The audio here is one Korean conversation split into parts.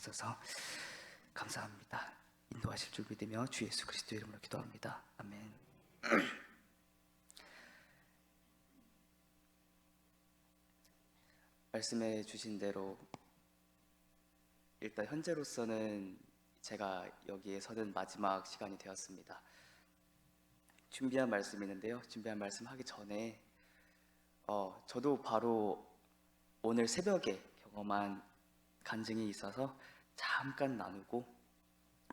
주셔서 감사합니다. 인도하실 줄 믿으며 주 예수 그리스도 이름으로 기도합니다. 아멘. 말씀해 주신 대로 일단 현재로서는 제가 여기에 서는 마지막 시간이 되었습니다. 준비한 말씀이 있는데요. 준비한 말씀 하기 전에 저도 바로 오늘 새벽에 경험한 간증이 있어서 잠깐 나누고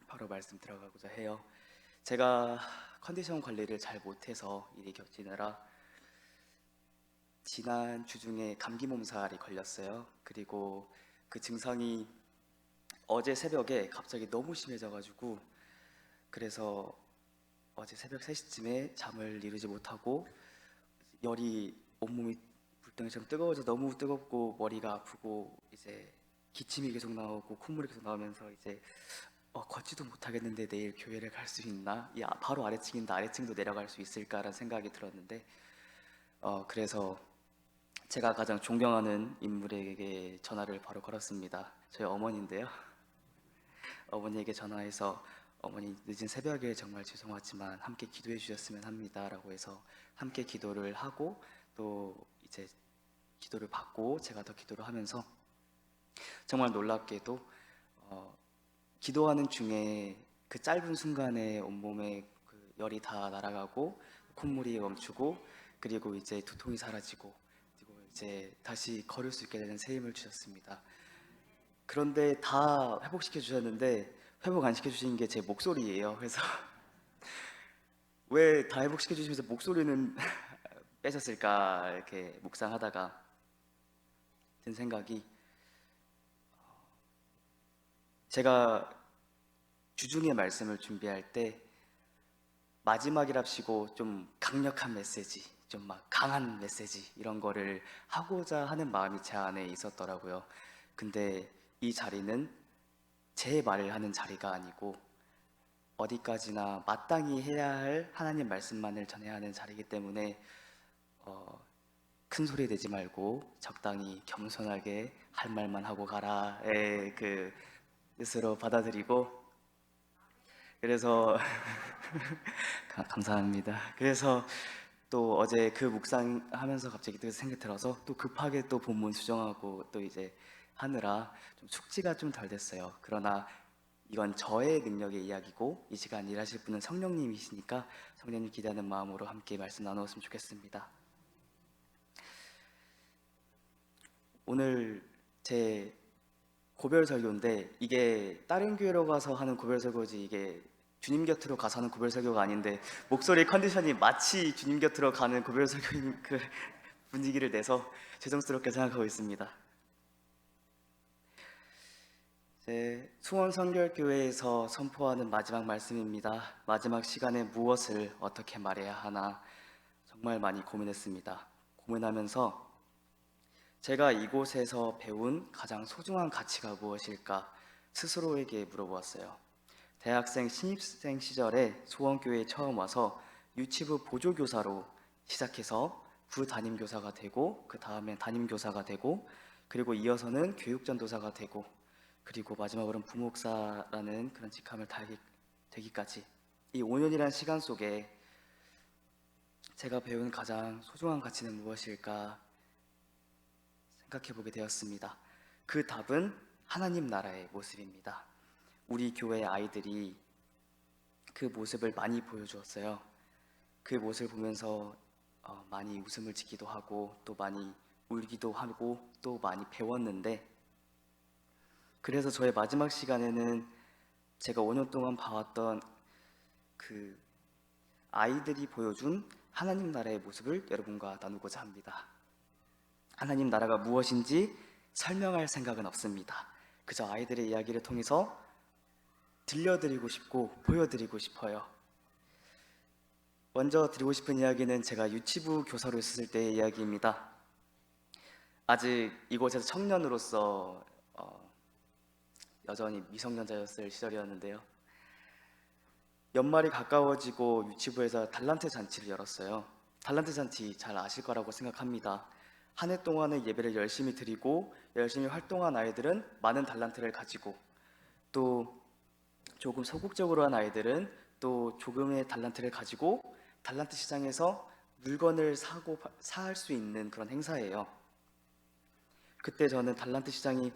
바로 말씀 들어가고자 해요. 제가 컨디션 관리를 잘 못해서 일이 겹치느라 지난 주 중에 감기 몸살이 걸렸어요. 그리고 그 증상이 어제 새벽에 갑자기 너무 심해져가지고 그래서 어제 새벽 3시쯤에 잠을 이루지 못하고 열이 온몸이 불덩이처럼 뜨거워져 너무 뜨겁고 머리가 아프고 이제 기침이 계속 나오고 콧물이 계속 나오면서 이제 걷지도 못하겠는데 내일 교회를 갈 수 있나? 바로 아래층인데 아래층도 내려갈 수 있을까라는 생각이 들었는데 그래서 제가 가장 존경하는 인물에게 전화를 바로 걸었습니다. 저희 어머니인데요. 어머니에게 전화해서 어머니 늦은 새벽에 정말 죄송하지만 함께 기도해 주셨으면 합니다 라고 해서 함께 기도를 하고 또 이제 기도를 받고 제가 더 기도를 하면서 정말 놀랍게도 기도하는 중에 그 짧은 순간에 온몸에 그 열이 다 날아가고 콧물이 멈추고 그리고 이제 두통이 사라지고 그리고 이제 다시 걸을 수 있게 되는 새 힘을 주셨습니다. 그런데 다 회복시켜 주셨는데 회복 안 시켜 주신 게 제 목소리예요. 그래서 왜 다 회복시켜 주시면서 목소리는 빼셨을까 이렇게 묵상하다가 든 생각이 제가 주중에 말씀을 준비할 때 마지막이랍시고 좀 강력한 메시지, 좀 막 강한 메시지 이런 거를 하고자 하는 마음이 제 안에 있었더라고요. 근데 이 자리는 제 말을 하는 자리가 아니고 어디까지나 마땅히 해야 할 하나님 말씀만을 전해야 하는 자리이기 때문에 큰 소리 내지 말고 적당히 겸손하게 할 말만 하고 가라의 그 뜻으로 받아들이고 그래서 감사합니다. 그래서 또 어제 그 묵상하면서 갑자기 또 생각이 들어서 또 급하게 또 본문 수정하고 또 이제 하느라 좀 숙지가 좀 덜 됐어요. 그러나 이건 저의 능력의 이야기고 이 시간 일하실 분은 성령님이시니까 성령님 기대하는 마음으로 함께 말씀 나누었으면 좋겠습니다. 오늘 제 고별 설교인데 이게 다른 교회로 가서 하는 고별 설교지 이게 주님 곁으로 가서 하는 고별 설교가 아닌데 목소리 컨디션이 마치 주님 곁으로 가는 고별 설교인 그 분위기를 내서 죄송스럽게 생각하고 있습니다. 수원 성결교회에서 선포하는 마지막 말씀입니다. 마지막 시간에 무엇을 어떻게 말해야 하나 정말 많이 고민했습니다. 고민하면서 제가 이곳에서 배운 가장 소중한 가치가 무엇일까 스스로에게 물어보았어요. 대학생 신입생 시절에 수원교회에 처음 와서 유치부 보조교사로 시작해서 부담임교사가 되고 그 다음에 담임교사가 되고 그리고 이어서는 교육전도사가 되고 그리고 마지막으로는 부목사라는 그런 직함을 되기까지 이 5년이라는 시간 속에 제가 배운 가장 소중한 가치는 무엇일까 생각해 보게 되었습니다. 그 답은 하나님 나라의 모습입니다. 우리 교회 아이들이 그 모습을 많이 보여주었어요. 그 모습을 보면서 많이 웃음을 짓기도 하고 또 많이 울기도 하고 또 많이 배웠는데 그래서 저의 마지막 시간에는 제가 5년 동안 봐왔던 그 아이들이 보여준 하나님 나라의 모습을 여러분과 나누고자 합니다. 하나님 나라가 무엇인지 설명할 생각은 없습니다. 그저 아이들의 이야기를 통해서 들려드리고 싶고 보여드리고 싶어요. 먼저 드리고 싶은 이야기는 제가 유치부 교사로 있었을 때의 이야기입니다. 아직 이곳에서 청년으로서 여전히 미성년자였을 시절이었는데요. 연말이 가까워지고 유치부에서 달란트 잔치를 열었어요. 달란트 잔치 잘 아실 거라고 생각합니다. 한 해 동안의 예배를 열심히 드리고 열심히 활동한 아이들은 많은 달란트를 가지고 또 조금 소극적으로 한 아이들은 또 조금의 달란트를 가지고 달란트 시장에서 물건을 살 수 있는 그런 행사예요. 그때 저는 달란트 시장이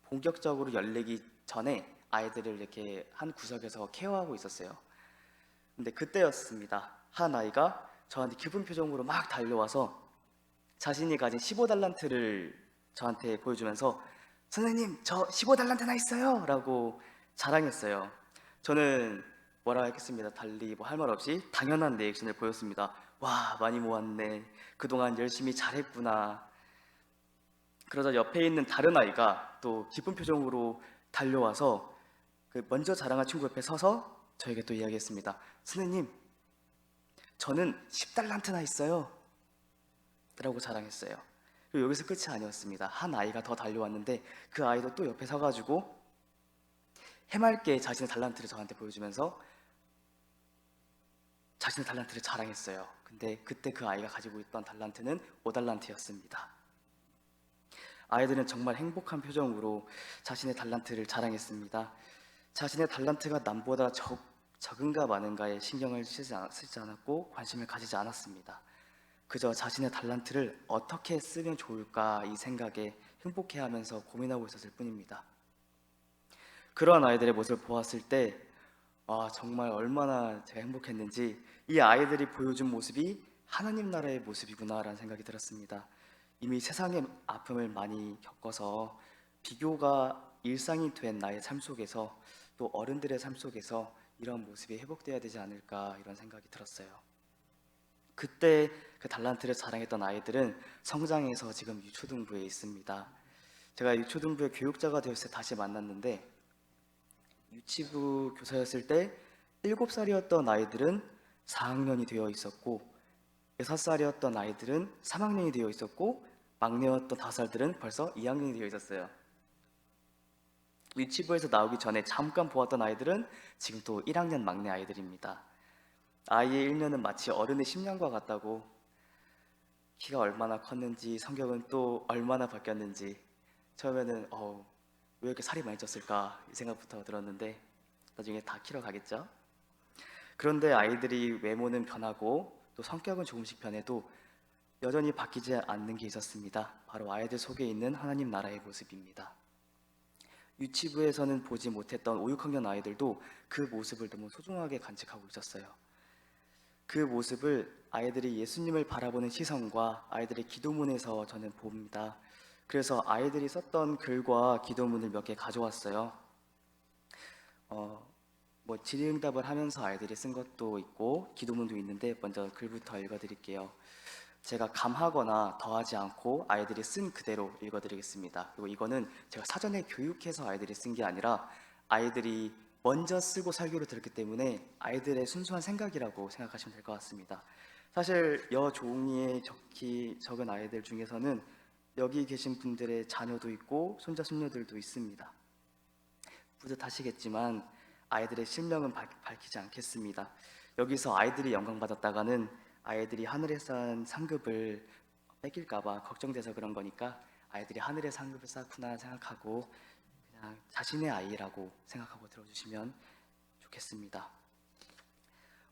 본격적으로 열리기 전에 아이들을 이렇게 한 구석에서 케어하고 있었어요. 근데 그때였습니다. 한 아이가 저한테 기쁜 표정으로 막 달려와서 자신이 가진 15달란트를 저한테 보여주면서 선생님 저 15달란트나 있어요 라고 자랑했어요. 저는 뭐라 했겠습니다. 달리 뭐 할 말 없이 당연한 리액션을 보였습니다. 와 많이 모았네, 그동안 열심히 잘했구나. 그러자 옆에 있는 다른 아이가 또 기쁜 표정으로 달려와서 그 먼저 자랑한 친구 옆에 서서 저에게 또 이야기했습니다. 선생님 저는 10달란트나 있어요 라고 자랑했어요. 그리고 여기서 끝이 아니었습니다. 한 아이가 더 달려왔는데 그 아이도 또 옆에 서가지고 해맑게 자신의 달란트를 저한테 보여주면서 자신의 달란트를 자랑했어요. 근데 그때 그 아이가 가지고 있던 달란트는 5달란트였습니다. 아이들은 정말 행복한 표정으로 자신의 달란트를 자랑했습니다. 자신의 달란트가 남보다 적은가 많은가에 신경을 쓰지 않았고 관심을 가지지 않았습니다. 그저 자신의 달란트를 어떻게 쓰면 좋을까 이 생각에 행복해하면서 고민하고 있었을 뿐입니다. 그러한 아이들의 모습을 보았을 때 정말 얼마나 제가 행복했는지, 이 아이들이 보여준 모습이 하나님 나라의 모습이구나라는 생각이 들었습니다. 이미 세상의 아픔을 많이 겪어서 비교가 일상이 된 나의 삶 속에서 또 어른들의 삶 속에서 이런 모습이 회복돼야 되지 않을까 이런 생각이 들었어요. 그때 그 달란트를 자랑했던 아이들은 성장해서 지금 유초등부에 있습니다. 제가 유초등부의 교육자가 되었을 때 다시 만났는데 유치부 교사였을 때 7살이었던 아이들은 4학년이 되어 있었고 6살이었던 아이들은 3학년이 되어 있었고 막내였던 5살들은 벌써 2학년이 되어 있었어요. 유치부에서 나오기 전에 잠깐 보았던 아이들은 지금 또 1학년 막내 아이들입니다. 아이의 1년은 마치 어른의 10년과 같다고, 키가 얼마나 컸는지 성격은 또 얼마나 바뀌었는지 처음에는 왜 이렇게 살이 많이 쪘을까 이 생각부터 들었는데 나중에 다 키러 가겠죠. 그런데 아이들이 외모는 변하고 또 성격은 조금씩 변해도 여전히 바뀌지 않는 게 있었습니다. 바로 아이들 속에 있는 하나님 나라의 모습입니다. 유치부에서는 보지 못했던 5, 6학년 아이들도 그 모습을 너무 소중하게 간직하고 있었어요. 그 모습을 아이들이 예수님을 바라보는 시선과 아이들의 기도문에서 저는 봅니다. 그래서 아이들이 썼던 글과 기도문을 몇 개 가져왔어요. 질의응답을 하면서 아이들이 쓴 것도 있고 기도문도 있는데 먼저 글부터 읽어드릴게요. 제가 감하거나 더하지 않고 아이들이 쓴 그대로 읽어드리겠습니다. 그리고 이거는 제가 사전에 교육해서 아이들이 쓴 게 아니라 아이들이 먼저 쓰고 살기로 들었기 때문에 아이들의 순수한 생각이라고 생각하시면 될 것 같습니다. 사실 여 종이에 적은 아이들 중에서는 여기 계신 분들의 자녀도 있고 손자 손녀들도 있습니다. 뿌듯하시겠지만 아이들의 실명은 밝히지 않겠습니다. 여기서 아이들이 영광받았다가는 아이들이 하늘에 쌓은 상급을 뺏길까봐 걱정돼서 그런 거니까 아이들이 하늘에 상급을 쌓구나 생각하고 그냥 자신의 아이라고 생각하고 들어주시면 좋겠습니다.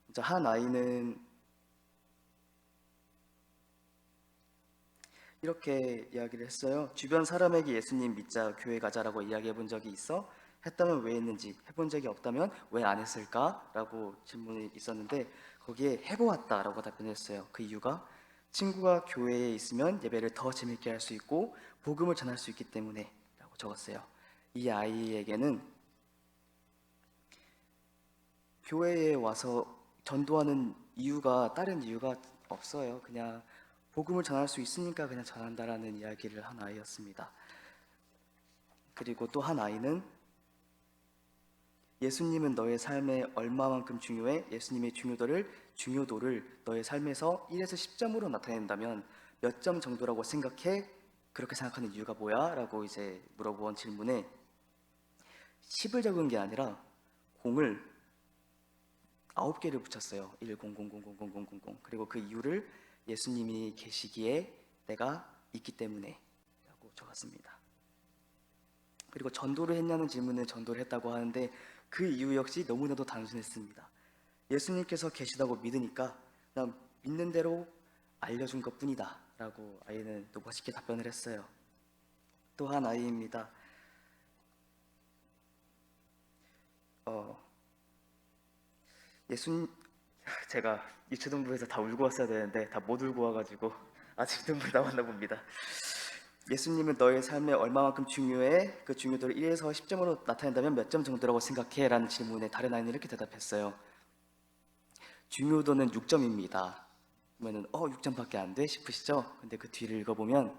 먼저 한 아이는 이렇게 이야기를 했어요. 주변 사람에게 예수님 믿자, 교회 가자라고 이야기해 본 적이 있어? 했다면 왜 했는지, 해본 적이 없다면 왜 안 했을까? 라고 질문이 있었는데 거기에 해보았다라고 답변했어요. 그 이유가 친구가 교회에 있으면 예배를 더 재밌게 할 수 있고 복음을 전할 수 있기 때문에 라고 적었어요. 이 아이에게는 교회에 와서 전도하는 다른 이유가 없어요. 그냥 복음을 전할 수 있으니까 그냥 전한다라는 이야기를 한 아이였습니다. 그리고 또 한 아이는 예수님은 너의 삶에 얼마만큼 중요해? 예수님의 중요도를 너의 삶에서 1에서 10점으로 나타낸다면 몇 점 정도라고 생각해? 그렇게 생각하는 이유가 뭐야? 라고 이제 물어본 질문에 10을 적은 게 아니라 공을 9개를 붙였어요. 1000000000. 그리고 그 이유를 예수님이 계시기에 내가 있기 때문에 라고 적었습니다. 그리고 전도를 했냐는 질문에 전도를 했다고 하는데 그 이유 역시 너무나도 단순했습니다. 예수님께서 계시다고 믿으니까 난 믿는 대로 알려준 것뿐이다 라고 아이는 또 멋있게 답변을 했어요. 또 한 아이입니다. 예수님, 제가 유초등부에서 다 울고 왔어야 되는데 다 못 울고 와가지고 아직 눈물 나왔나 봅니다. 예수님은 너의 삶에 얼마만큼 중요해? 그 중요도를 1에서 10점으로 나타낸다면 몇 점 정도라고 생각해? 라는 질문에 다른 아이는 이렇게 대답했어요. 중요도는 6점입니다. 그러면은 6점밖에 안 돼? 싶으시죠? 근데 그 뒤를 읽어보면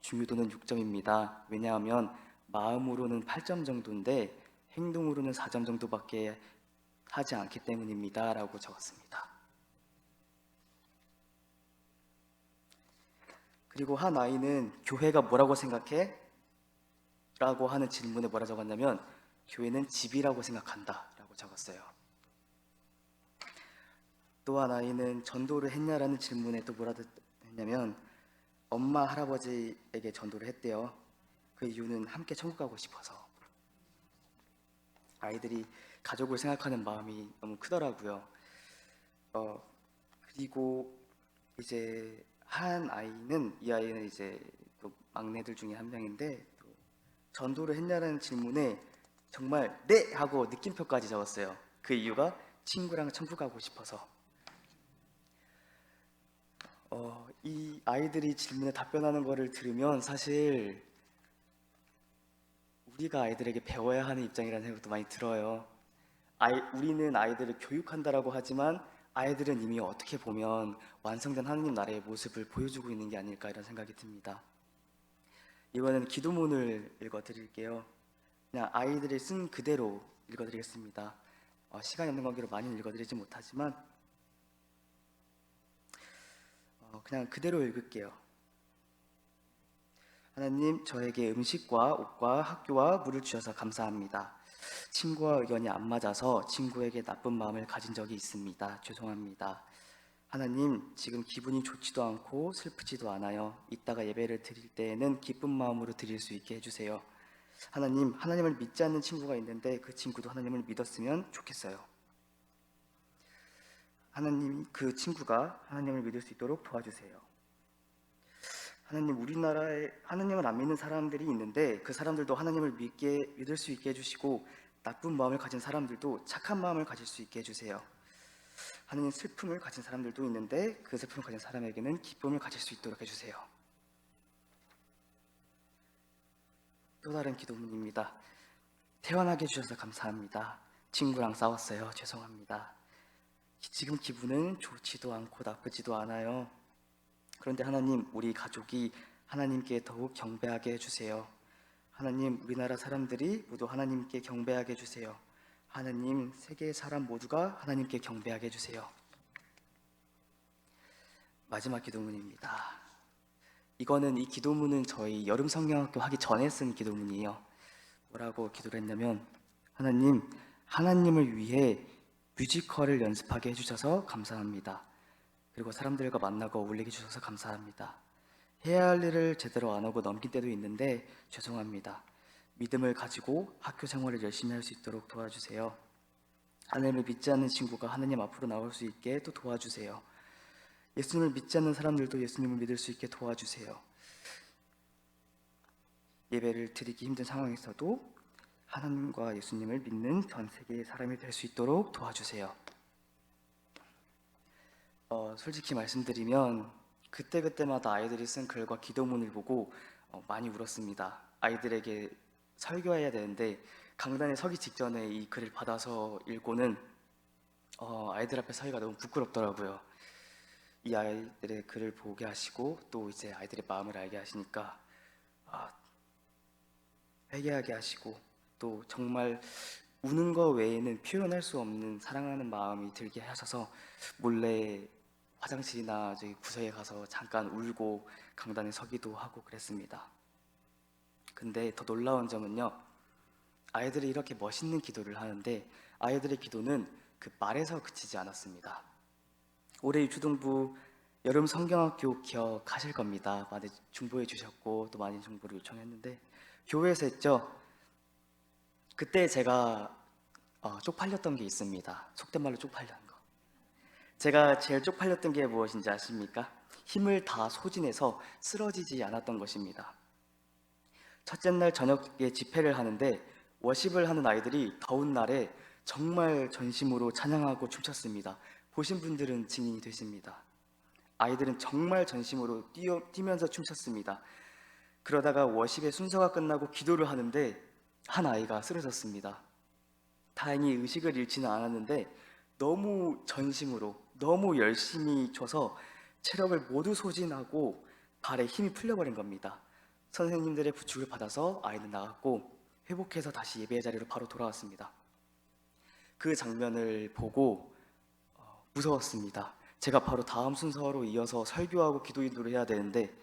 중요도는 6점입니다. 왜냐하면 마음으로는 8점 정도인데 행동으로는 4점 정도밖에 하지 않기 때문입니다. 라고 적었습니다. 그리고 한 아이는 교회가 뭐라고 생각해? 라고 하는 질문에 뭐라 적었냐면 교회는 집이라고 생각한다 라고 적었어요. 또 한 아이는 전도를 했냐라는 질문에 또 뭐라 했냐면 엄마 할아버지에게 전도를 했대요. 그 이유는 함께 천국 가고 싶어서. 아이들이 가족을 생각하는 마음이 너무 크더라고요. 그리고 이제 이 아이는 이제 또 막내들 중에 한 명인데 또 전도를 했냐는 질문에 정말 네 하고 느낌표까지 적었어요. 그 이유가 친구랑 천국 가고 싶어서. 이 아이들이 질문에 답변하는 거를 들으면 사실 우리가 아이들에게 배워야 하는 입장이라는 생각도 많이 들어요. 우리는 아이들을 교육한다라고 하지만 아이들은 이미 어떻게 보면 완성된 하느님 나라의 모습을 보여주고 있는 게 아닐까 이런 생각이 듭니다. 이번에는 기도문을 읽어드릴게요. 그냥 아이들이 쓴 그대로 읽어드리겠습니다. 시간이 없는 관계로 많이는 읽어드리지 못하지만 그냥 그대로 읽을게요. 하나님, 저에게 음식과 옷과 학교와 물을 주셔서 감사합니다. 친구와 의견이 안 맞아서 친구에게 나쁜 마음을 가진 적이 있습니다. 죄송합니다. 하나님, 지금 기분이 좋지도 않고 슬프지도 않아요. 이따가 예배를 드릴 때에는 기쁜 마음으로 드릴 수 있게 해주세요. 하나님, 하나님을 믿지 않는 친구가 있는데 그 친구도 하나님을 믿었으면 좋겠어요. 하나님, 그 친구가 하나님을 믿을 수 있도록 도와주세요. 하나님, 우리나라에 하나님을 안 믿는 사람들이 있는데 그 사람들도 하나님을 믿을 수 있게 해주시고 나쁜 마음을 가진 사람들도 착한 마음을 가질 수 있게 해주세요. 하나님, 슬픔을 가진 사람들도 있는데 그 슬픔을 가진 사람에게는 기쁨을 가질 수 있도록 해주세요. 또 다른 기도문입니다. 태어나게 해주셔서 감사합니다. 친구랑 싸웠어요. 죄송합니다. 지금 기분은 좋지도 않고 나쁘지도 않아요. 그런데 하나님, 우리 가족이 하나님께 더욱 경배하게 해주세요. 하나님, 우리나라 사람들이 모두 하나님께 경배하게 해주세요. 하나님, 세계의 사람 모두가 하나님께 경배하게 해주세요. 마지막 기도문입니다. 이 기도문은 저희 여름 성경학교 하기 전에 쓴 기도문이에요. 뭐라고 기도를 했냐면 하나님, 하나님을 위해 뮤지컬을 연습하게 해주셔서 감사합니다. 그리고 사람들과 만나고 어울리게 해주셔서 감사합니다. 해야 할 일을 제대로 안 하고 넘긴 때도 있는데 죄송합니다. 믿음을 가지고 학교 생활을 열심히 할 수 있도록 도와주세요. 하나님을 믿지 않는 친구가 하나님 앞으로 나올 수 있게 또 도와주세요. 예수님을 믿지 않는 사람들도 예수님을 믿을 수 있게 도와주세요. 예배를 드리기 힘든 상황에서도 하나님과 예수님을 믿는 전 세계의 사람이 될 수 있도록 도와주세요. 솔직히 말씀드리면 그때그때마다 아이들이 쓴 글과 기도문을 보고 많이 울었습니다. 아이들에게 설교해야 되는데 강단에 서기 직전에 이 글을 받아서 읽고는 아이들 앞에 서기가 너무 부끄럽더라고요. 이 아이들의 글을 보게 하시고 또 이제 아이들의 마음을 알게 하시니까 회개하게 하시고 또 정말 우는 거 외에는 표현할 수 없는 사랑하는 마음이 들게 하셔서 몰래 화장실이나 저기 구석에 가서 잠깐 울고 강단에 서기도 하고 그랬습니다. 근데 더 놀라운 점은요, 아이들이 이렇게 멋있는 기도를 하는데 아이들의 기도는 그 말에서 그치지 않았습니다. 올해 유초등부 여름 성경학교 기억하실 겁니다. 많이 중보해 주셨고 또 많이 정보를 요청했는데 교회에서 했죠. 그때 제가 쪽팔렸던 게 있습니다. 속된 말로 쪽팔린 거. 제가 제일 쪽팔렸던 게 무엇인지 아십니까? 힘을 다 소진해서 쓰러지지 않았던 것입니다. 첫째 날 저녁에 집회를 하는데 워십을 하는 아이들이 더운 날에 정말 전심으로 찬양하고 춤췄습니다. 보신 분들은 증인이 되십니다. 아이들은 정말 전심으로 뛰면서 춤췄습니다. 그러다가 워십의 순서가 끝나고 기도를 하는데 한 아이가 쓰러졌습니다. 다행히 의식을 잃지는 않았는데 너무 전심으로 너무 열심히 춰서 체력을 모두 소진하고 발에 힘이 풀려버린 겁니다. 선생님들의 부축을 받아서 아이는 나갔고 회복해서 다시 예배의 자리로 바로 돌아왔습니다. 그 장면을 보고 무서웠습니다. 제가 바로 다음 순서로 이어서 설교하고 기도 인도를 해야 되는데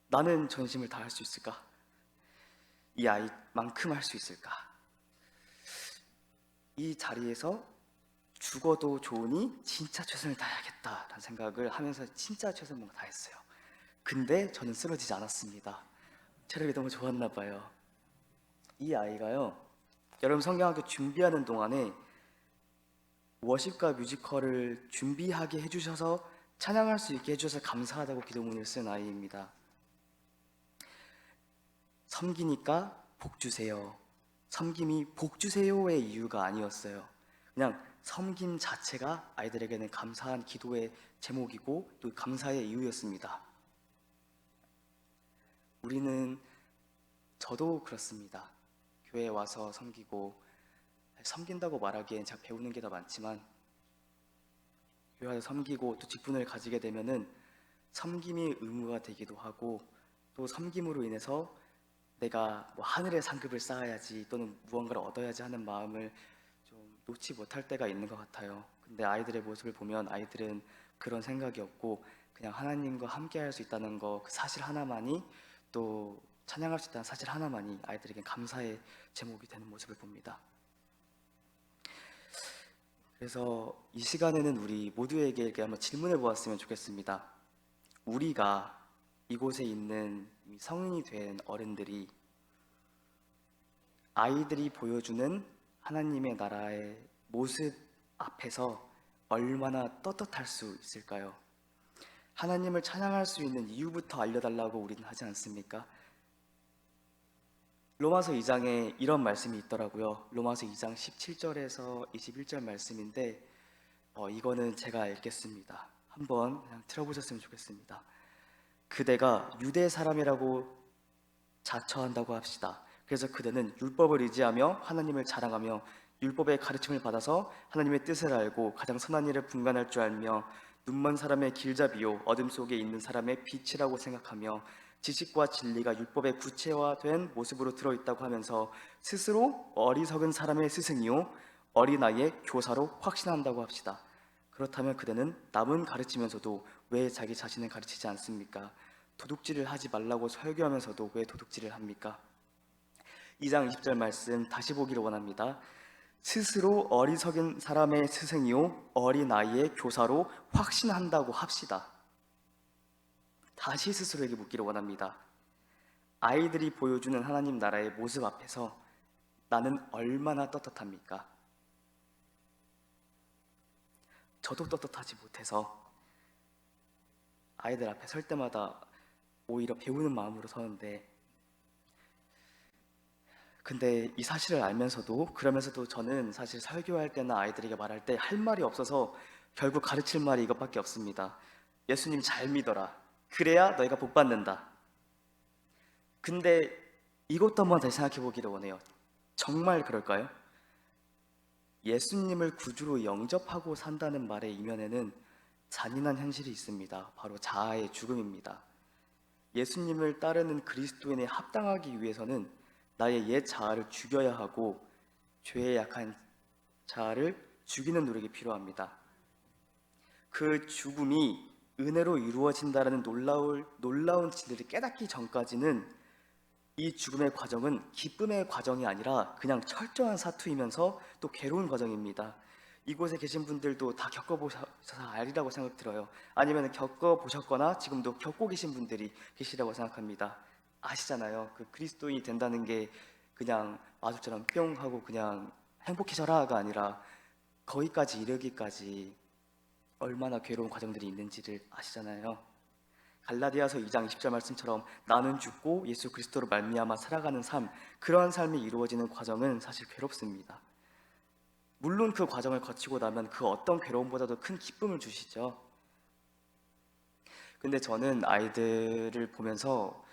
나는 전심을 다할 수 있을까? 이 아이만큼 할 수 있을까? 이 자리에서 죽어도 좋으니 진짜 최선을 다해야겠다라는 생각을 하면서 진짜 최선을 다했어요. 근데 저는 쓰러지지 않았습니다. 체력이 너무 좋았나 봐요. 이 아이가요, 여러분 성경학교 준비하는 동안에 워십과 뮤지컬을 준비하게 해주셔서 찬양할 수 있게 해주셔서 감사하다고 기도문을 쓴 아이입니다. 섬기니까 복 주세요. 섬김이 복 주세요의 이유가 아니었어요. 그냥 섬김 자체가 아이들에게는 감사한 기도의 제목이고 또 감사의 이유였습니다. 저도 그렇습니다. 교회에 와서 섬기고, 섬긴다고 말하기엔 제가 배우는 게 더 많지만 교회 와서 섬기고 또 직분을 가지게 되면은 섬김이 의무가 되기도 하고 또 섬김으로 인해서 내가 뭐 하늘의 상급을 쌓아야지 또는 무언가를 얻어야지 하는 마음을 좀 놓지 못할 때가 있는 것 같아요. 근데 아이들의 모습을 보면 아이들은 그런 생각이 없고 그냥 하나님과 함께 할 수 있다는 그 사실 하나만이 또 찬양할 수 있다는 사실 하나만이 아이들에겐 감사의 제목이 되는 모습을 봅니다. 그래서 이 시간에는 우리 모두에게 이렇게 한번 질문해 보았으면 좋겠습니다. 우리가 이곳에 있는 성인이 된 어른들이 아이들이 보여주는 하나님의 나라의 모습 앞에서 얼마나 떳떳할 수 있을까요? 하나님을 찬양할 수 있는 이유부터 알려달라고 우리는 하지 않습니까? 로마서 2장에 이런 말씀이 있더라고요. 로마서 2장 17절에서 21절 말씀인데 이거는 제가 읽겠습니다. 한번 그냥 들어보셨으면 좋겠습니다. 그대가 유대 사람이라고 자처한다고 합시다. 그래서 그대는 율법을 의지하며 하나님을 자랑하며 율법의 가르침을 받아서 하나님의 뜻을 알고 가장 선한 일을 분간할 줄 알며 눈먼 사람의 길잡이요 어둠 속에 있는 사람의 빛이라고 생각하며 지식과 진리가 율법의 구체화된 모습으로 들어있다고 하면서 스스로 어리석은 사람의 스승이요 어린아이의 교사로 확신한다고 합시다. 그렇다면 그대는 남은 가르치면서도 왜 자기 자신을 가르치지 않습니까? 도둑질을 하지 말라고 설교하면서도 왜 도둑질을 합니까? 2장 20절 말씀 다시 보기를 원합니다. 스스로 어리석은 사람의 스승이요 어린아이의 교사로 확신한다고 합시다. 다시 스스로에게 묻기를 원합니다. 아이들이 보여주는 하나님 나라의 모습 앞에서 나는 얼마나 떳떳합니까? 저도 떳떳하지 못해서 아이들 앞에 설 때마다 오히려 배우는 마음으로 서는데 근데 이 사실을 알면서도 그러면서도 저는 사실 설교할 때나 아이들에게 말할 때 할 말이 없어서 결국 가르칠 말이 이것밖에 없습니다. 예수님 잘 믿어라. 그래야 너희가 복 받는다. 근데 이것도 한번 다시 생각해 보기를 원해요. 정말 그럴까요? 예수님을 구주로 영접하고 산다는 말의 이면에는 잔인한 현실이 있습니다. 바로 자아의 죽음입니다. 예수님을 따르는 그리스도인에 합당하기 위해서는 나의 옛 자아를 죽여야 하고 죄에 약한 자아를 죽이는 노력이 필요합니다. 그 죽음이 은혜로 이루어진다는 놀라운 진리를 깨닫기 전까지는 이 죽음의 과정은 기쁨의 과정이 아니라 그냥 철저한 사투이면서 또 괴로운 과정입니다. 이곳에 계신 분들도 다 겪어보셔서 알리라고 생각 들어요. 아니면 겪어보셨거나 지금도 겪고 계신 분들이 계시라고 생각합니다. 아시잖아요. 그 그리스도인이 된다는 게 그냥 마술처럼 뿅 하고 그냥 행복해져라가 아니라 거기까지 이르기까지 얼마나 괴로운 과정들이 있는지를 아시잖아요. 갈라디아서 2장 20절 말씀처럼 나는 죽고 예수 그리스도로 말미암아 살아가는 삶, 그러한 삶이 이루어지는 과정은 사실 괴롭습니다. 물론 그 과정을 거치고 나면 그 어떤 괴로움보다도 큰 기쁨을 주시죠. 근데 저는 아이들을 보면서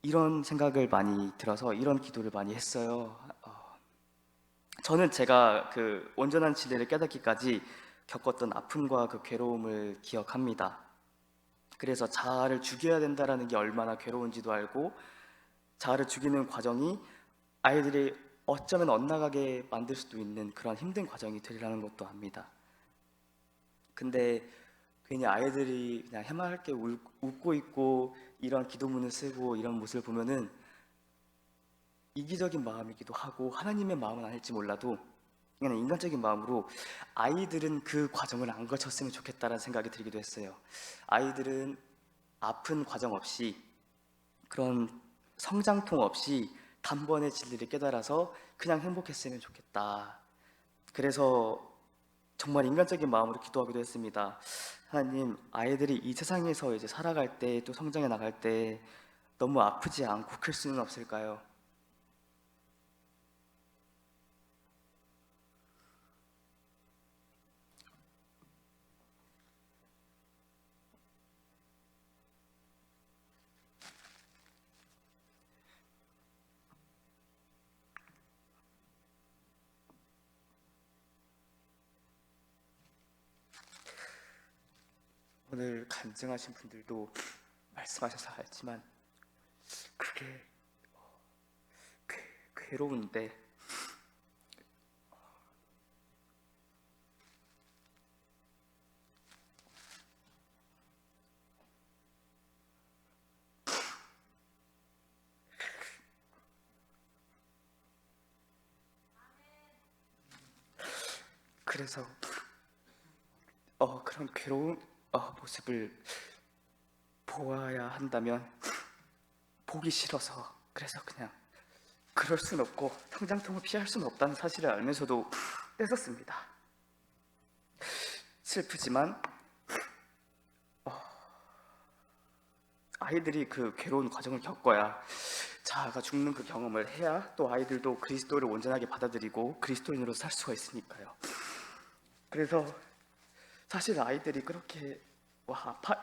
이런 생각을 많이 들어서 이런 기도를 많이 했어요. 저는 제가 그 온전한 진리를 깨닫기까지 겪었던 아픔과 그 괴로움을 기억합니다. 그래서 자아를 죽여야 된다라는 게 얼마나 괴로운지도 알고, 자아를 죽이는 과정이 아이들이 어쩌면 엇나가게 만들 수도 있는 그런 힘든 과정이 되리라는 것도 압니다. 근데 괜히 아이들이 그냥 해맑게 웃고 있고 이런 기도문을 쓰고 이런 모습을 보면은 이기적인 마음이기도 하고 하나님의 마음은 아닐지 몰라도 그냥 인간적인 마음으로 아이들은 그 과정을 안 거쳤으면 좋겠다라는 생각이 들기도 했어요. 아이들은 아픈 과정 없이 그런 성장통 없이 단번에 진리를 깨달아서 그냥 행복했으면 좋겠다. 그래서 정말 인간적인 마음으로 기도하기도 했습니다. 하나님, 아이들이 이 세상에서 이제 살아갈 때 또 성장해 나갈 때 너무 아프지 않고 클 수는 없을까요? 오늘 간증하신 분들도 말씀하셔서 알지만 그게 괴로운데 그래서 그런 괴로운 모습을 보아야 한다면 보기 싫어서 그래서 그냥 그럴 순 없고 성장통을 피할 수는 없다는 사실을 알면서도 떼었습니다. 슬프지만 아이들이 그 괴로운 과정을 겪어야 자아가 죽는 그 경험을 해야 또 아이들도 그리스도를 온전하게 받아들이고 그리스도인으로 살 수가 있으니까요. 그래서 사실 아이들이 그렇게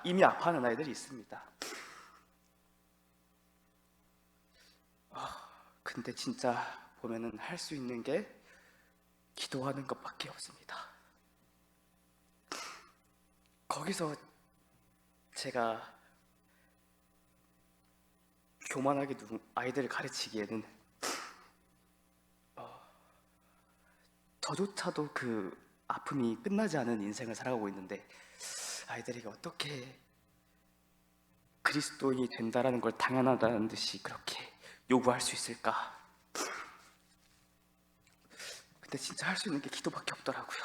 이미 아파하는 아이들이 있습니다. 근데 진짜 보면은 할 수 있는 게 기도하는 것밖에 없습니다. 거기서 제가 교만하게 아이들을 가르치기에는 저조차도 그 아픔이 끝나지 않은 인생을 살아가고 있는데 아이들에게 어떻게 그리스도인이 된다라는 걸 당연하다는 듯이 그렇게 요구할 수 있을까? 근데 진짜 할 수 있는 게 기도밖에 없더라고요.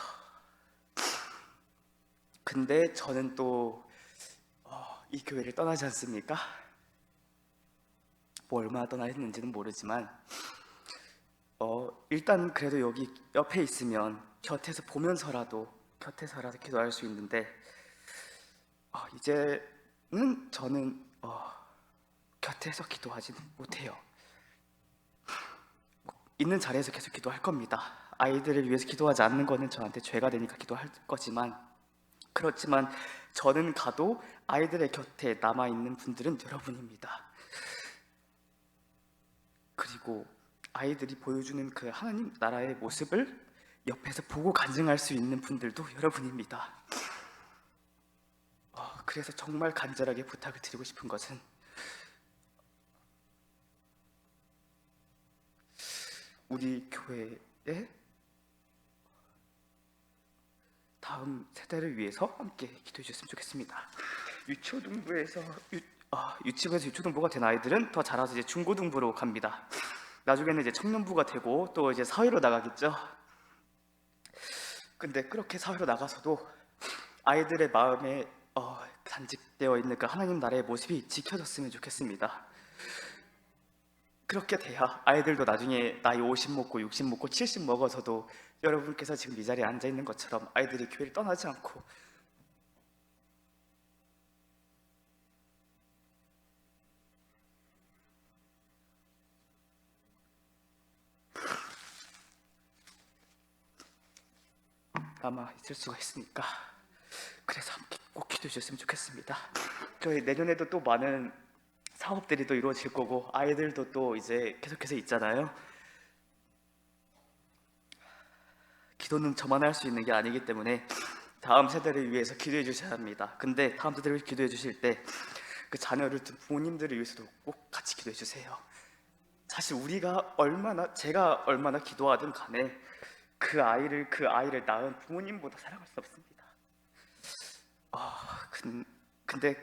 근데 저는 또 이 교회를 떠나지 않습니까? 뭐 얼마나 떠나 있는지는 모르지만 일단 그래도 여기 옆에 있으면 곁에서 보면서라도 기도할 수 있는데 이제는 저는 곁에서 기도하지는 못해요. 있는 자리에서 계속 기도할 겁니다. 아이들을 위해서 기도하지 않는 거는 저한테 죄가 되니까 기도할 거지만 그렇지만 저는 가도 아이들의 곁에 남아있는 분들은 여러분입니다. 그리고 아이들이 보여주는 그 하나님 나라의 모습을 옆에서 보고 간증할 수 있는 분들도 여러분입니다. 그래서 정말 간절하게 부탁을 드리고 싶은 것은 우리 교회의 다음 세대를 위해서 함께 기도해 주셨으면 좋겠습니다. 유치부에서 유초등부가 된 아이들은 더 자라서 이제 중고등부로 갑니다. 나중에는 이제 청년부가 되고 또 이제 사회로 나가겠죠. 근데 그렇게 사회로 나가서도 아이들의 마음에 간직되어 있는 그 하나님 나라의 모습이 지켜졌으면 좋겠습니다. 그렇게 돼야 아이들도 나중에 나이 50 먹고 60 먹고 70 먹어서도 여러분께서 지금 이 자리에 앉아 있는 것처럼 아이들이 교회를 떠나지 않고 남아 있을 수가 있으니까, 그래서 함께 꼭 기도해 주셨으면 좋겠습니다. 저희 내년에도 또 많은 사업들이 또 이루어질 거고 아이들도 또 이제 계속해서 있잖아요. 기도는 저만 할 수 있는 게 아니기 때문에 다음 세대를 위해서 기도해 주셔야 합니다. 근데 다음 세대를 기도해 주실 때 그 자녀를 둔 부모님들을 위해서도 꼭 같이 기도해 주세요. 사실 제가 얼마나 기도하든 간에 그 아이를 낳은 부모님보다 사랑할 수 없습니다. 근데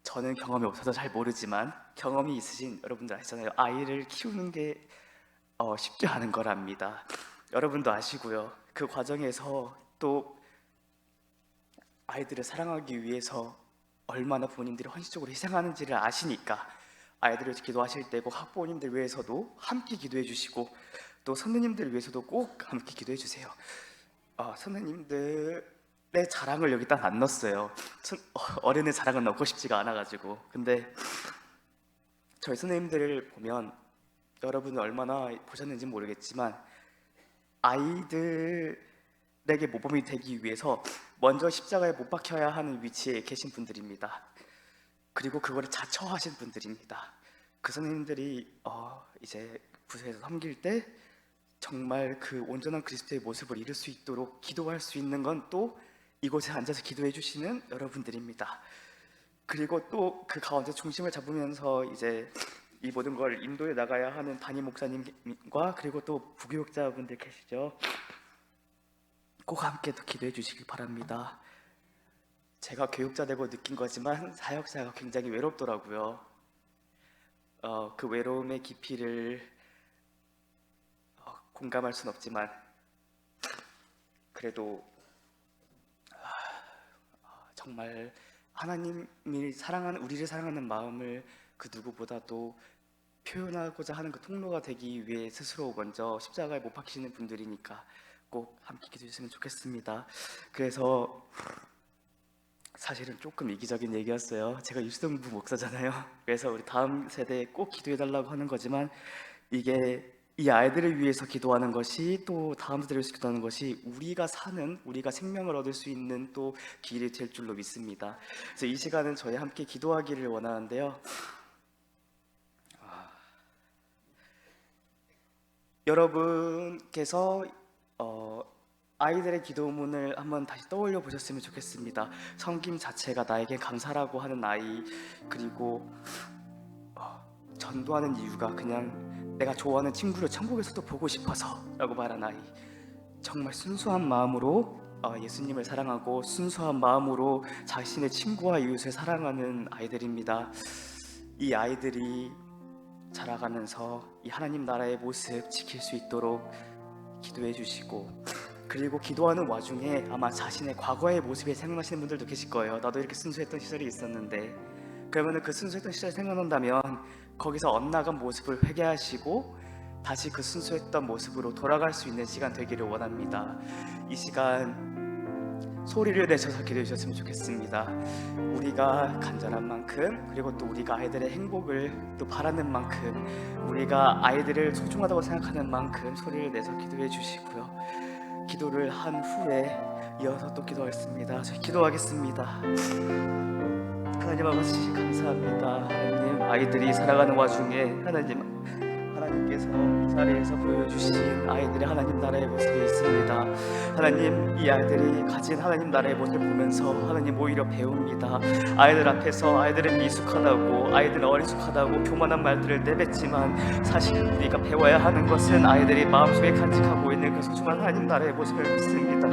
저는 경험이 없어서 잘 모르지만 경험이 있으신 여러분들 아시잖아요. 아이를 키우는 게 쉽지 않은 거랍니다. 여러분도 아시고요. 그 과정에서 또 아이들을 사랑하기 위해서 얼마나 부모님들이 헌신적으로 희생하는지를 아시니까 아이들을 기도하실 때 꼭 학부모님들 위해서도 함께 기도해 주시고 또 선생님들 위해서도 꼭 함께 기도해 주세요. 선생님들의 자랑을 여기 딱 안 넣었어요. 어른의 자랑은 넣고 싶지가 않아가지고. 근데 저희 선생님들을 보면 여러분은 얼마나 보셨는지 모르겠지만 아이들에게 모범이 되기 위해서 먼저 십자가에 못 박혀야 하는 위치에 계신 분들입니다. 그리고 그거를 자처하신 분들입니다. 그 선생님들이 이제 부서에서 섬길 때 정말 그 온전한 그리스도의 모습을 이룰 수 있도록 기도할 수 있는 건 또 이곳에 앉아서 기도해 주시는 여러분들입니다. 그리고 또 그 가운데 중심을 잡으면서 이제 이 모든 걸 인도해 나가야 하는 담임 목사님과 그리고 또 부교육자분들 계시죠. 꼭 함께 또 기도해 주시길 바랍니다. 제가 교육자 되고 느낀 거지만 사역자가 굉장히 외롭더라고요. 그 외로움의 깊이를 공감할 순 없지만 그래도 정말 하나님이 우리를 사랑하는 마음을 그 누구보다도 표현하고자 하는 그 통로가 되기 위해 스스로 먼저 십자가에 못 박히시는 분들이니까 꼭 함께 기도해 주시면 좋겠습니다. 그래서 사실은 조금 이기적인 얘기였어요. 제가 유수동부 목사잖아요. 그래서 우리 다음 세대에 꼭 기도해 달라고 하는 거지만 이게 이 아이들을 위해서 기도하는 것이 또 다음 세대를 위해서 기도하는 것이 우리가 생명을 얻을 수 있는 또 길이 될 줄로 믿습니다. 그래서 이 시간은 저희 함께 기도하기를 원하는데요. 여러분께서 아이들의 기도문을 한번 다시 떠올려 보셨으면 좋겠습니다. 섬김 자체가 나에게 감사라고 하는 아이, 그리고 전도하는 이유가 그냥 내가 좋아하는 친구를 천국에서도 보고 싶어서 라고 말한 아이, 정말 순수한 마음으로 예수님을 사랑하고 순수한 마음으로 자신의 친구와 이웃을 사랑하는 아이들입니다. 이 아이들이 자라가면서 이 하나님 나라의 모습 지킬 수 있도록 기도해 주시고, 그리고 기도하는 와중에 아마 자신의 과거의 모습이 생각나시는 분들도 계실 거예요. 나도 이렇게 순수했던 시절이 있었는데, 그러면 그 순수했던 시절이 생각난다면 거기서 엇나간 모습을 회개하시고 다시 그 순수했던 모습으로 돌아갈 수 있는 시간 되기를 원합니다. 이 시간 소리를 내셔서 기도해 주셨으면 좋겠습니다. 우리가 간절한 만큼, 그리고 또 우리가 아이들의 행복을 또 바라는 만큼, 우리가 아이들을 소중하다고 생각하는 만큼 소리를 내서 기도해 주시고요. 기도를 한 후에 이어서 또 기도하겠습니다. 저희 기도하겠습니다. 하나님 아버지 감사합니다. 하나님, 아이들이 살아가는 와중에 하나님께서 이 자리에서 보여주신 아이들의 하나님 나라의 모습이 있습니다. 하나님, 이 아이들이 가진 하나님 나라의 모습을 보면서 하나님 오히려 배웁니다. 아이들 앞에서 아이들은 미숙하다고, 아이들은 어리숙하다고 교만한 말들을 내뱉지만 사실 우리가 배워야 하는 것은 아이들이 마음속에 간직하고 있는 그 소중한 하나님 나라의 모습을 믿습니다.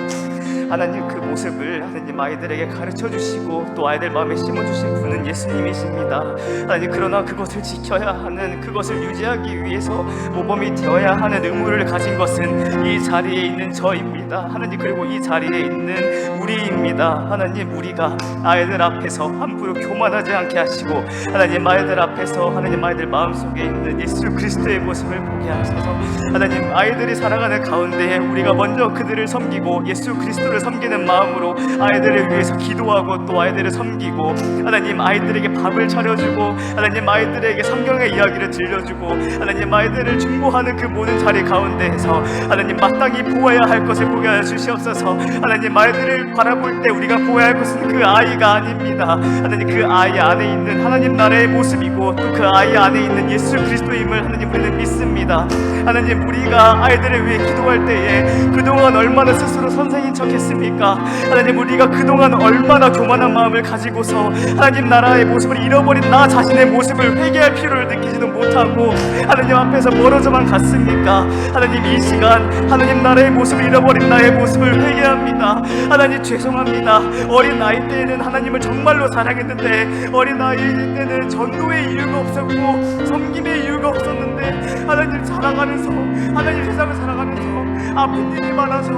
하나님 그 모습을 하나님 아이들에게 가르쳐 주시고 또 아이들 마음에 심어 주신 분은 예수님이십니다. 하나님 그러나 그것을 지켜야 하는, 그것을 유지하기 위해서 모범이 되어야 하는 의무를 가진 것은 이 자리에 있는 저입니다. 하나님 그리고 이 자리에 있는 우리입니다. 하나님 우리가 아이들 앞에서 함부로 교만하지 않게 하시고 하나님 아이들 앞에서 하나님 아이들 마음속에 있는 예수 그리스도의 모습을 보게 하셔서 하나님 아이들이 살아가는 가운데에 우리가 먼저 그들을 섬기고 예수 그리스도를 섬기는 마음으로 아이들을 위해서 기도하고 또 아이들을 섬기고 하나님 아이들에게 밥을 차려주고 하나님 아이들에게 성경의 이야기를 들려주고 하나님 아이들을 중보하는 그 모든 자리 가운데에서 하나님 마땅히 보아야 할 것을 보게 하여 주시옵소서. 하나님 아이들을 바라볼 때 우리가 보아야 할 것은 그 아이가 아닙니다. 하나님 그 아이 안에 있는 하나님 나라의 모습이고 또 그 아이 안에 있는 예수 그리스도임을 하나님 우리는 믿습니다. 하나님 우리가 아이들을 위해 기도할 때에 그동안 얼마나 스스로 선생인 척했습니까? 하나님 우리가 그동안 얼마나 교만한 마음을 가지고서 하나님 나라의 모습을 잃어버린 나 자신의 모습을 회개할 필요를 느끼지도 못하고 하나님 앞에서 멀어져만 갔습니까? 하나님 이 시간 하나님 나라의 모습을 잃어버린 나의 모습을 회개합니다. 하나님 죄송합니다. 어린 나이 때에는 하나님을 정말로 사랑했는데 어린 나이 때는 전도의 이유가 없었고 섬김의 이유가 없었는데 하나님 살아가면서 하나님 세상을 살아가면서 아픈 일이 많아서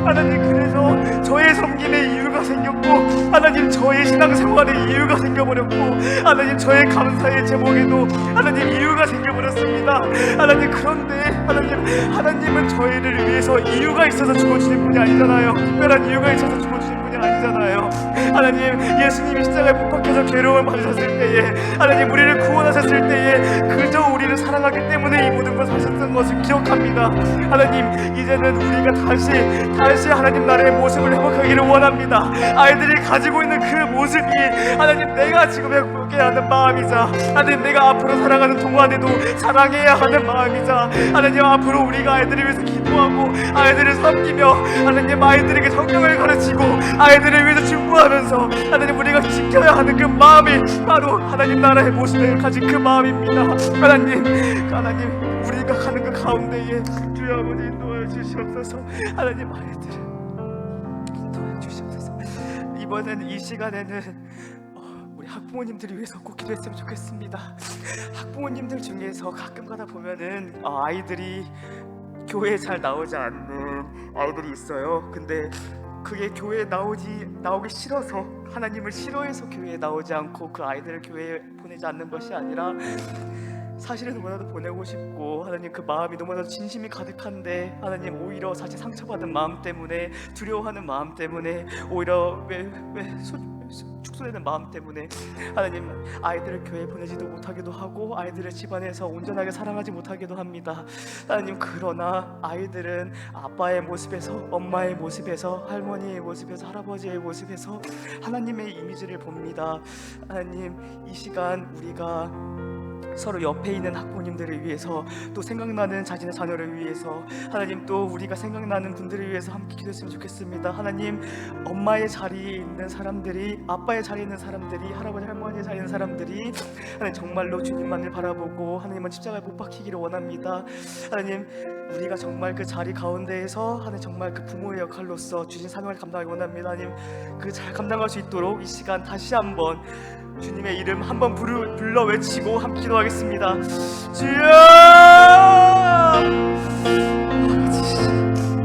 하나님 그래서 저의 섬김의 이유가 생겼고 하나님 저의 신앙생활의 이유가 생겨버렸고 하나님 저의 감사의 제목에도 하나님 이유가 생겨버렸습니다. 하나님 그런데 하나님은 저희를 위해서 이유가 있어서 죽어주신 분이 아니잖아요. 특별한 이유가 있어서 죽어주신 분이 아니잖아요. 하나님 예수님이 십자가에 못 박혀서 괴로움을 받으셨을 때에 하나님 우리를 구원하셨을 때에 그저 우리를 사랑하기 때문에 이 모든 걸 하셨던 것을 기억합니다. 하나님 이제는 우리가 다시 하나님 나라의 모습을 회복하기를 원합니다. 아이들이 가지고 있는 그 모습이 하나님 내가 지금 회복해 하는 마음이자 하나님 내가 앞으로 살아가는 동안에도 사랑해야 하는 마음이자 하나님 앞으로 우리가 아이들을 위해서 기도하고 아이들을 섬기며 하나님 아이들에게 성경을 가르치고 아이들을 위해서 중보하면서 하나님 우리가 지켜야 하는 그 마음이 바로 하나님 나라의 모습을 가진 그 마음입니다. 하나님 우리가 가는 그 가운데에 주여 아버지 인도하여 주시옵소서. 하나님 아이들을 인도하여 주시옵소서. 이번에는 이 시간에는 우리 학부모님들을 위해서 꼭 기도했으면 좋겠습니다. 학부모님들 중에서 가끔 가다 보면은 아이들이 교회에 잘 나오지 않는 아이들이 있어요. 근데 그게 교회에 나오기 싫어서 하나님을 싫어해서 교회에 나오지 않고 그 아이들을 교회에 보내지 않는 것이 아니라 사실은 너무나도 보내고 싶고 하나님 그 마음이 너무나도 진심이 가득한데 하나님 오히려 사실 상처받은 마음 때문에 두려워하는 마음 때문에 오히려 축소되는 마음 때문에 하나님 아이들을 교회에 보내지도 못하기도 하고 아이들을 집안에서 온전하게 사랑하지 못하기도 합니다. 하나님 그러나 아이들은 아빠의 모습에서 엄마의 모습에서 할머니의 모습에서 할아버지의 모습에서 하나님의 이미지를 봅니다. 하나님 이 시간 우리가 서로 옆에 있는 학부모님들을 위해서 또 생각나는 자신의 자녀를 위해서 하나님 또 우리가 생각나는 분들을 위해서 함께 기도했으면 좋겠습니다. 하나님 엄마의 자리에 있는 사람들이 아빠의 자리에 있는 사람들이 할아버지 할머니의 자리에 있는 사람들이 하나님 정말로 주님만을 바라보고 하나님은 십자가에 못 박히기를 원합니다. 하나님 우리가 정말 그 자리 가운데에서 하나님 정말 그 부모의 역할로서 주신 사명을 감당하기 원합니다. 하나님 그 잘 감당할 수 있도록 이 시간 다시 한번 주님의 이름 한번 불러 외치고 함께 기도하겠습니다. 주여!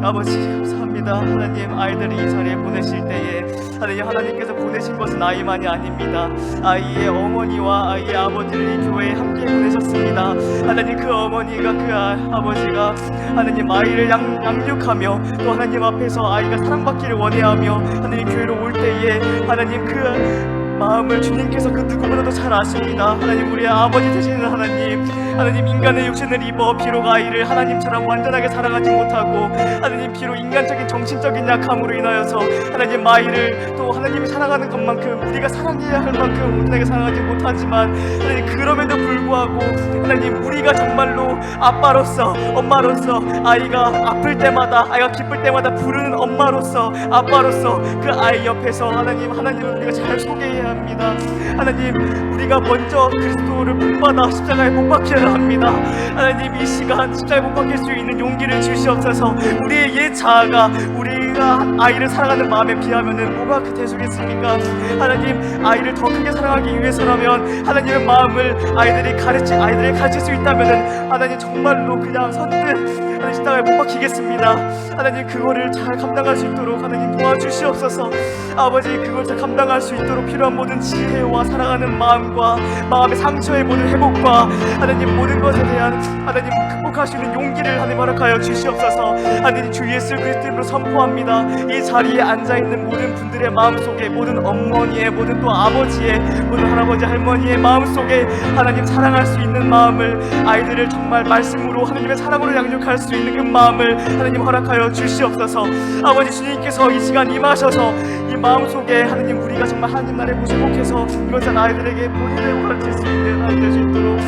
아버지 감사합니다. 하나님 아이들이 이 자리에 보내실 때에 하나님께서 보내신 것은 아이만이 아닙니다. 아이의 어머니와 아이의 아버지를 이 교회에 함께 보내셨습니다. 하나님 그 어머니가 그 아버지가 하나님 아이를 양육하며 또 하나님 앞에서 아이가 사랑받기를 원해하며 하나님 교회로 올 때에 하나님 그 마음을 주님께서 그 누구보다도 잘 아십니다. 하나님 우리의 아버지 되시는 하나님 인간의 육신을 입어 비록 아이를 하나님처럼 완전하게 사랑하지 못하고 하나님 비록 인간적인 정신적인 약함으로 인하여서 하나님 아이를 또 하나님이 사랑하는 것만큼 우리가 사랑해야 할 만큼 온전하게 사랑하지 못하지만 하나님 그럼에도 불구하고 하나님 우리가 정말로 아빠로서 엄마로서 아이가 아플 때마다 아이가 기쁠 때마다 부르는 엄마로서 아빠로서 그 아이 옆에서 하나님을 우리가 잘 소개해야 합니다. 하나님 우리가 먼저 그리스도를 본받아 십자가에 못 박혀야 합니다. 하나님, 이 시간 십자가에 못 박힐 수 있는 용기를 주시옵소서. 우리의 옛 자아가 우리가 아이를 사랑하는 마음에 비하면은 뭐가 대수겠습니까? 하나님, 아이를 더 크게 사랑하기 위해서라면 하나님의 마음을 아이들에게 가르칠 수 있다면은 하나님 정말로 그냥 선뜻 하나님 십자가에 못 박히겠습니다. 하나님, 그거를 잘 감당할 수 있도록 하나님 도와주시옵소서. 아버지, 그걸 잘 감당할 수 있도록 필요한 모든 지혜와 사랑하는 마음과 마음의 상처의 모든 회복과 하나님 모든 것에 대한 하나님 극복할 수 있는 용기를 하나님 허락하여 주시옵소서. 하나님, 주 예수 그리스도로 선포합니다. 이 자리에 앉아있는 모든 분들의 마음속에, 모든 어머니의, 모든 또 아버지의, 모든 할아버지 할머니의 마음속에 하나님 사랑할 수 있는 마음을, 아이들을 정말 말씀으로 하나님의 사랑으로 양육할 수 있는 그 마음을 하나님 허락하여 주시옵소서. 아버지, 주님께서 이 시간 임하셔서 이 마음속에 하나님 우리가 정말 하나님 나라의 모습을 회복해서 이것을 아이들에게 본인을 가르칠 수 있는 아이 될 수 있도록,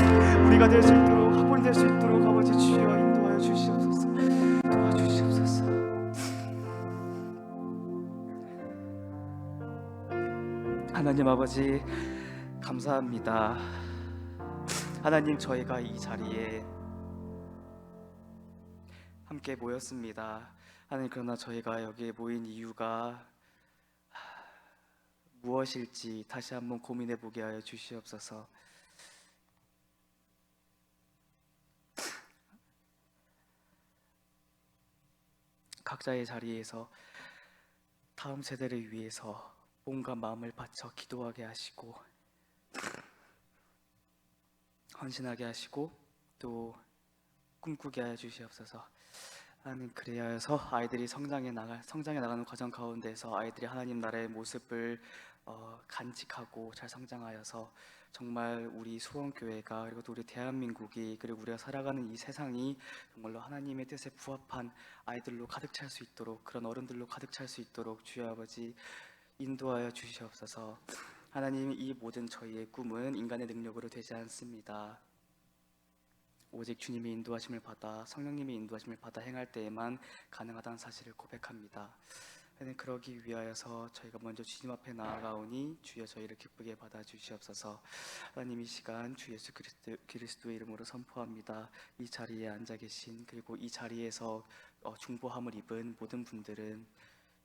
우리가 될 수 있도록, 학원이 될 수 있도록 아버지 주여 인도하여 주시옵소서. 도와주시옵소서. 하나님 아버지, 감사합니다. 하나님, 저희가 이 자리에 함께 모였습니다. 하나님, 그러나 저희가 여기에 모인 이유가 무엇일지 다시 한번 고민해 보게 하여 주시옵소서. 각자의 자리에서 다음 세대를 위해서 몸과 마음을 바쳐 기도하게 하시고 헌신하게 하시고 또 꿈꾸게 하여 주시옵소서. 하나님, 그래야 해서 아이들이 성장해 나가는 과정 가운데서 아이들이 하나님 나라의 모습을 간직하고 잘 성장하여서 정말 우리 수원교회가, 그리고 또 우리 대한민국이, 그리고 우리가 살아가는 이 세상이 정말로 하나님의 뜻에 부합한 아이들로 가득 찰 수 있도록, 그런 어른들로 가득 찰 수 있도록 주여 아버지 인도하여 주시옵소서. 하나님, 이 모든 저희의 꿈은 인간의 능력으로 되지 않습니다. 오직 주님의 인도하심을 받아, 성령님의 인도하심을 받아 행할 때에만 가능하다는 사실을 고백합니다. 그러기 위하여서 저희가 먼저 주님 앞에 나아가오니 주여 저희를 기쁘게 받아주시옵소서. 하나님, 이 시간 주 예수 그리스도의 이름으로 선포합니다. 이 자리에 앉아 계신, 그리고 이 자리에서 중보함을 입은 모든 분들은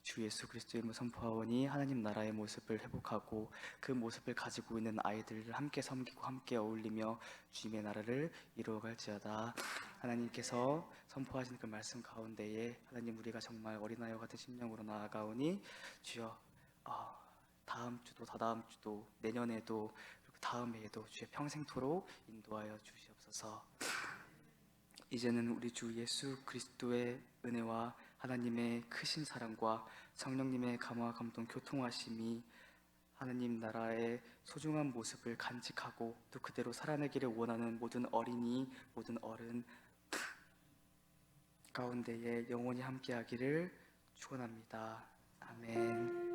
주 예수 그리스도의 이름으로 선포하오니 하나님 나라의 모습을 회복하고 그 모습을 가지고 있는 아이들을 함께 섬기고 함께 어울리며 주님의 나라를 이루어갈지어다. 하나님께서 선포하신 그 말씀 가운데에 하나님, 우리가 정말 어린아이와 같은 심령으로 나아가오니 주여 다음 주도, 다다음 주도, 내년에도, 그리고 다음 해에도 주의 평생토록 인도하여 주시옵소서. 이제는 우리 주 예수 그리스도의 은혜와 하나님의 크신 사랑과 성령님의 감화 감동 교통하심이 하나님 나라의 소중한 모습을 간직하고 또 그대로 살아내기를 원하는 모든 어린이, 모든 어른 가운데에 영원히 함께하기를 축원합니다. 아멘.